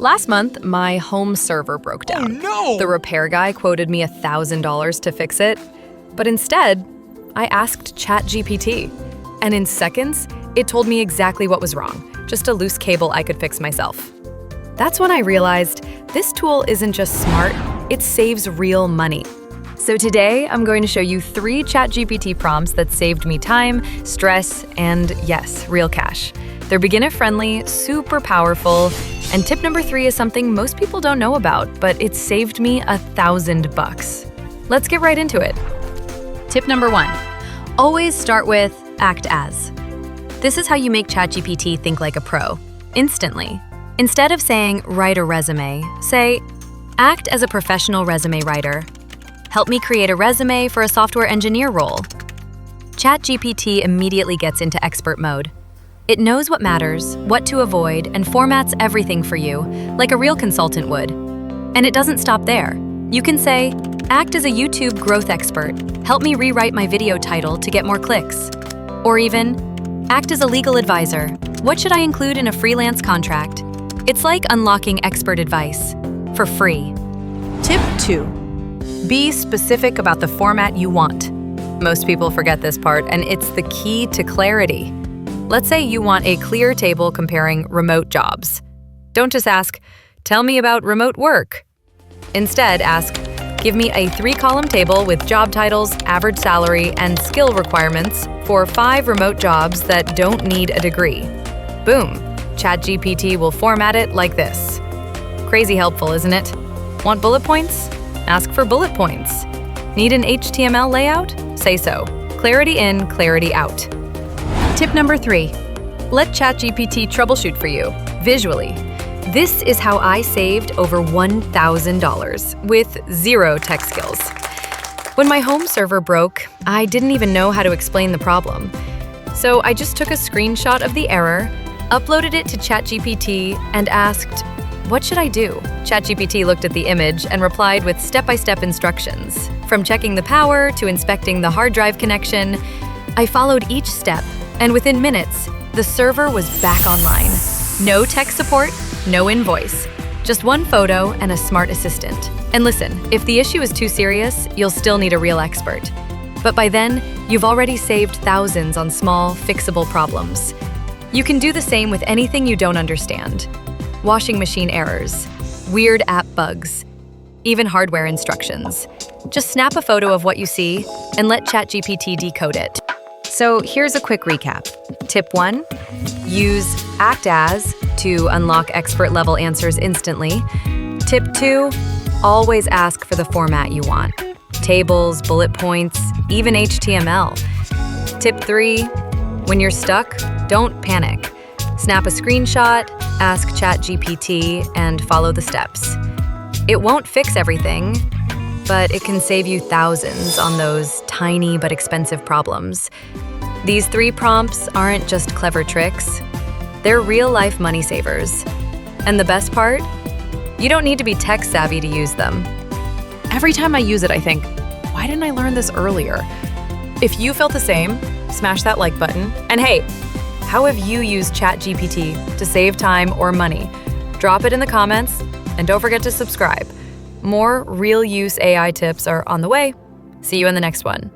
Last month, my home server broke down. Oh no! The repair guy quoted me $1,000 to fix it, but instead, I asked ChatGPT, and in seconds, it told me exactly what was wrong, just a loose cable I could fix myself. That's when I realized this tool isn't just smart, it saves real money. So today, I'm going to show you 3 ChatGPT prompts that saved me time, stress, and yes, real cash. They're beginner-friendly, super powerful, and tip number 3 is something most people don't know about, but it saved me $1,000. Let's get right into it. Tip number 1, always start with act as. This is how you make ChatGPT think like a pro, instantly. Instead of saying, write a resume, say, act as a professional resume writer. Help me create a resume for a software engineer role. ChatGPT immediately gets into expert mode. It knows what matters, what to avoid, and formats everything for you, like a real consultant would. And it doesn't stop there. You can say, act as a YouTube growth expert. Help me rewrite my video title to get more clicks. Or even, act as a legal advisor. What should I include in a freelance contract? It's like unlocking expert advice for free. Tip 2, be specific about the format you want. Most people forget this part, and it's the key to clarity. Let's say you want a clear table comparing remote jobs. Don't just ask, tell me about remote work. Instead, ask, give me a 3-column table with job titles, average salary, and skill requirements for 5 remote jobs that don't need a degree. Boom, ChatGPT will format it like this. Crazy helpful, isn't it? Want bullet points? Ask for bullet points. Need an HTML layout? Say so. Clarity in, clarity out. Tip number 3, let ChatGPT troubleshoot for you, visually. This is how I saved over $1,000 with 0 tech skills. When my home server broke, I didn't even know how to explain the problem. So I just took a screenshot of the error, uploaded it to ChatGPT, and asked, what should I do? ChatGPT looked at the image and replied with step-by-step instructions. From checking the power to inspecting the hard drive connection, I followed each step. And within minutes, the server was back online. No tech support, no invoice, just 1 photo and a smart assistant. And listen, if the issue is too serious, you'll still need a real expert. But by then, you've already saved thousands on small, fixable problems. You can do the same with anything you don't understand. Washing machine errors, weird app bugs, even hardware instructions. Just snap a photo of what you see and let ChatGPT decode it. So here's a quick recap. Tip 1, use act as to unlock expert-level answers instantly. Tip 2, always ask for the format you want. Tables, bullet points, even HTML. Tip 3, when you're stuck, don't panic. Snap a screenshot, ask ChatGPT, and follow the steps. It won't fix everything, but it can save you thousands on those tiny but expensive problems. These 3 prompts aren't just clever tricks, they're real-life money savers. And the best part? You don't need to be tech-savvy to use them. Every time I use it, I think, why didn't I learn this earlier? If you felt the same, smash that like button. And hey, how have you used ChatGPT to save time or money? Drop it in the comments, and don't forget to subscribe. More real-use AI tips are on the way. See you in the next one.